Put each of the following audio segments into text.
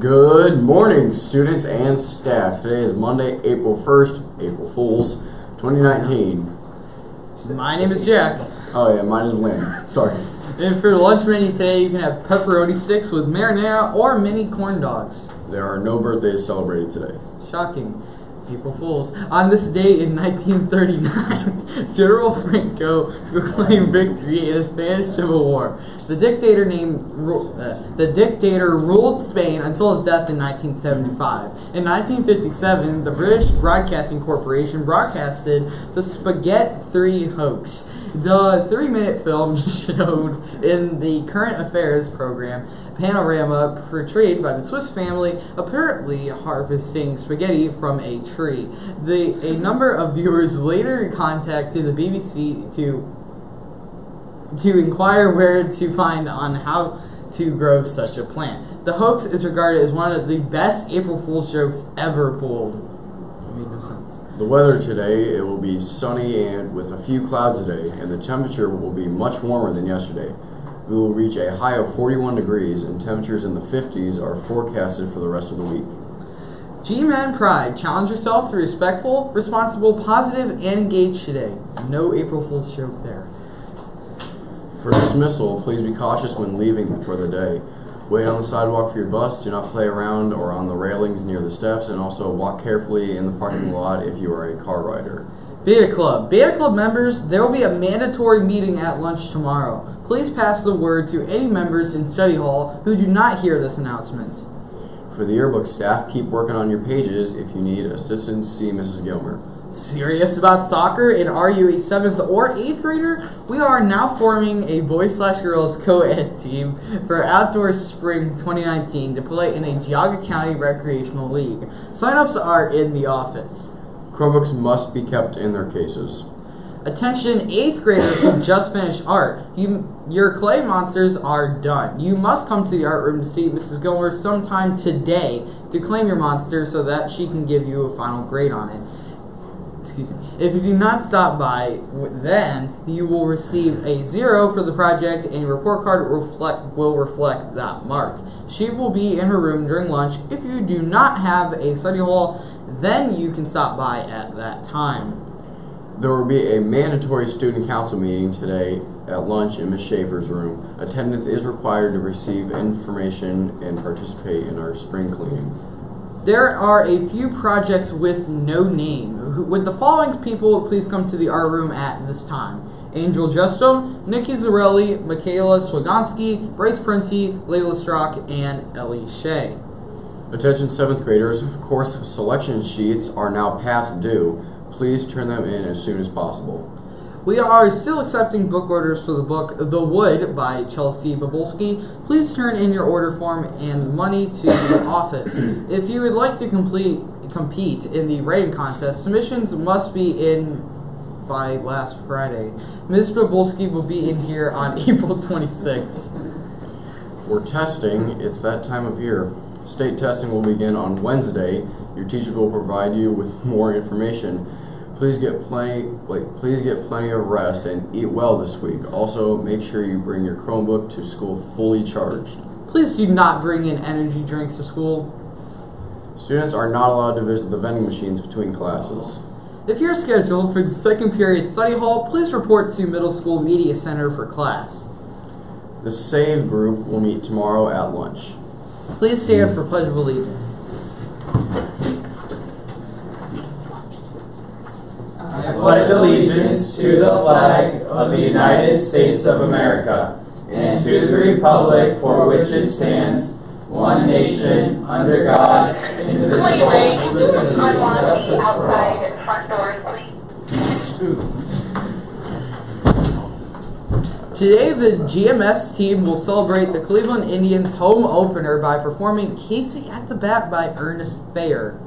Good morning, students and staff. Today is Monday, April 1st, April Fools, 2019. My name is Jack. Oh yeah, mine is Lynn. Sorry. And for the lunch menu today, you can have pepperoni sticks with marinara or mini corn dogs. There are no birthdays celebrated today. Shocking. April Fools. On this day in 1939, General Franco proclaimed victory in the Spanish Civil War. The dictator ruled Spain until his death in 1975. In 1957, the British Broadcasting Corporation broadcasted the Spaghetti 3 hoax. The 3-minute film showed in the current affairs program Panorama portrayed by the Swiss family apparently harvesting spaghetti from a tree. A number of viewers later contacted the BBC to inquire where to find on how to grow such a plant. The hoax is regarded as one of the best April Fool's jokes ever pulled. It made no sense. The weather today, it will be sunny and with a few clouds today, and the temperature will be much warmer than yesterday. We will reach a high of 41 degrees, and temperatures in the 50s are forecasted for the rest of the week. G-Man Pride. Challenge yourself to be respectful, responsible, positive, and engaged today. No April Fool's joke there. For dismissal, please be cautious when leaving for the day. Wait on the sidewalk for your bus, do not play around or on the railings near the steps, and also walk carefully in the parking lot if you are a car rider. Beta Club. Beta Club members, there will be a mandatory meeting at lunch tomorrow. Please pass the word to any members in study hall who do not hear this announcement. For the yearbook staff, keep working on your pages. If you need assistance, see Mrs. Gilmer. Serious about soccer, and are you a 7th or 8th grader? We are now forming a boys/girls co-ed team for Outdoor Spring 2019 to play in a Geauga County Recreational League. Sign-ups are in the office. Chromebooks must be kept in their cases. Attention 8th graders who just finished art. Your clay monsters are done. You must come to the art room to see Mrs. Gilmer sometime today to claim your monster so that she can give you a final grade on it. Excuse me. If you do not stop by, then you will receive a 0 for the project, and your report card will reflect that mark. She will be in her room during lunch. If you do not have a study hall, then you can stop by at that time. There will be a mandatory student council meeting today at lunch in Ms. Schaefer's room. Attendance is required to receive information and participate in our spring cleaning. There are a few projects with no name. Would the following people please come to the art room at this time? Angel Justum, Nikki Zarelli, Michaela Swagonski, Bryce Prenti, Layla Strock, and Ellie Shea. Attention 7th graders, course selection sheets are now past due. Please turn them in as soon as possible. We are still accepting book orders for the book The Wood by Chelsea Babolski. Please turn in your order form and money to the office. If you would like to compete in the writing contest, submissions must be in by last Friday. Ms. Babolski will be in here on April 26th. For testing, it's that time of year. State testing will begin on Wednesday. Your teacher will provide you with more information. Please get plenty of rest and eat well this week. Also, make sure you bring your Chromebook to school fully charged. Please do not bring in energy drinks to school. Students are not allowed to visit the vending machines between classes. If you're scheduled for the second period study hall, please report to Middle School Media Center for class. The SAVE group will meet tomorrow at lunch. Please stand for Pledge of Allegiance. I pledge allegiance to the flag of the United States of America and to the republic for which it stands, one nation, under God, indivisible, with liberty and justice for all. Today, the GMS team will celebrate the Cleveland Indians home opener by performing Casey at the Bat by Ernest Thayer.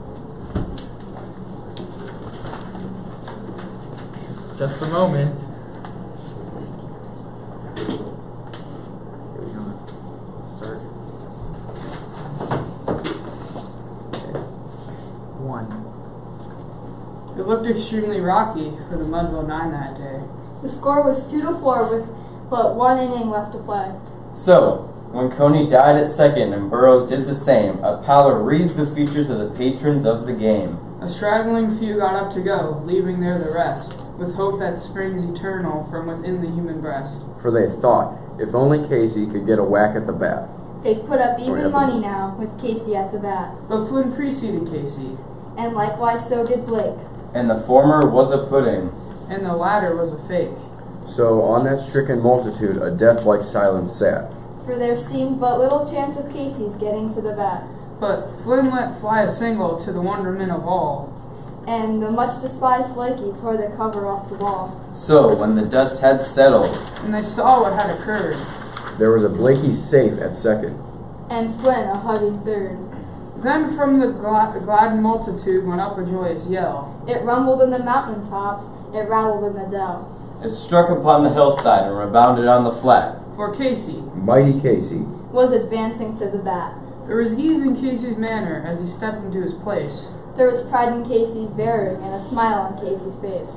Just a moment. Here we go. Start. Okay. 1. It looked extremely rocky for the Mudville 9 that day. The score was 2-4 with but one inning left to play. So, When Coney died at second and Burroughs did the same, a pallor wreathed the features of the patrons of the game. A straggling few got up to go, leaving there the rest, with hope that springs eternal from within the human breast. For they thought, if only Casey could get a whack at the bat. They've put up even money now, with Casey at the bat. But Flynn preceded Casey, And likewise so did Blake. And the former was a pudding. and the latter was a fake. So on that stricken multitude a death-like silence sat. For there seemed but little chance of Casey's getting to the bat. But Flynn let fly a single to the wonderment of all. And the much despised Blakey tore the cover off the wall. So, when the dust had settled, And they saw what had occurred. There was a Blakey safe at second. And Flynn a hugging third. Then from the glad multitude went up a joyous yell. It rumbled in the mountain tops, it rattled in the dell. it struck upon the hillside and rebounded on the flat. For Casey, Mighty Casey. Was advancing to the bat. there was ease in Casey's manner as he stepped into his place. There was pride in Casey's bearing and a smile on Casey's face.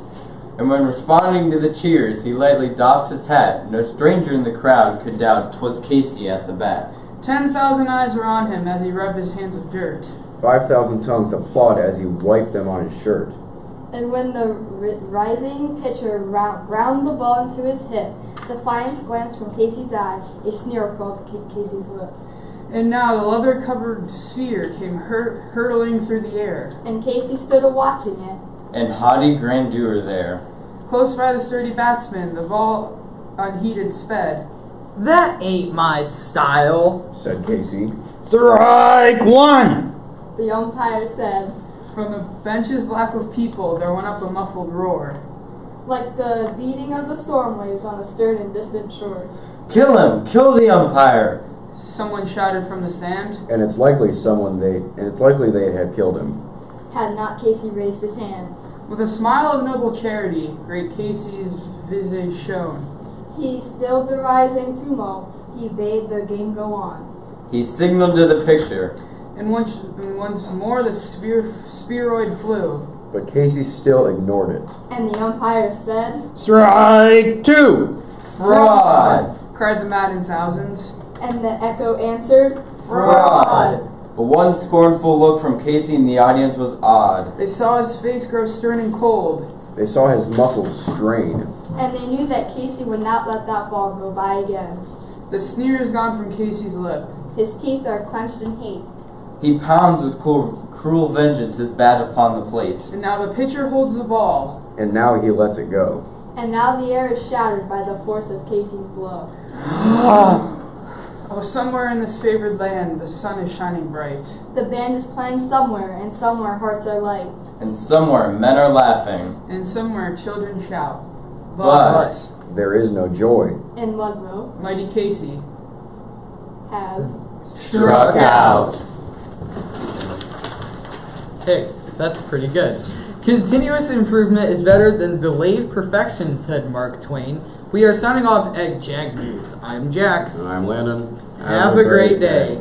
And when responding to the cheers, he lightly doffed his hat. No stranger in the crowd could doubt 'twas Casey at the bat. 10,000 eyes were on him as he rubbed his hands with dirt. 5,000 tongues applaud as he wiped them on his shirt. And when the writhing pitcher ground the ball into his hip, defiance glanced from Casey's eye, a sneer curled Casey's lip. And now the leather-covered sphere came hurtling through the air. And Casey stood a-watching it. And haughty grandeur there. Close by the sturdy batsman, the ball unheeded sped. That ain't my style, Said Casey. Strike one! The umpire said, From the benches black with people, there went up a muffled roar. like the beating of the storm waves on a stern and distant shore. Kill him! Kill the umpire! Someone shouted from the stand. And it's likely they had killed him. Had not Casey raised his hand. With a smile of noble charity, great Casey's visage shone. He stilled the rising tumult. He bade the game go on. He signaled to the picture. And once more the spheroid flew. But Casey still ignored it. And the umpire said, Strike two! Fraud! Cried the maddened thousands. and the echo answered, Fraud! But one scornful look from Casey in the audience was odd. They saw his face grow stern and cold. They saw his muscles strain. And they knew that Casey would not let that ball go by again. The sneer is gone from Casey's lip. His teeth are clenched in hate. He pounds with cruel vengeance his bat upon the plate. And now the pitcher holds the ball. And now he lets it go. And now the air is shattered by the force of Casey's blow. Oh, somewhere in this favored land, the sun is shining bright. The band is playing somewhere, and somewhere hearts are light. And somewhere men are laughing. And somewhere children shout. But There is no joy. In Ludlow Mighty Casey has struck out. Hey, that's pretty good. Continuous improvement is better than delayed perfection, said Mark Twain. We are signing off at JAGMS. I'm Jack. And I'm Landon. Have a great day.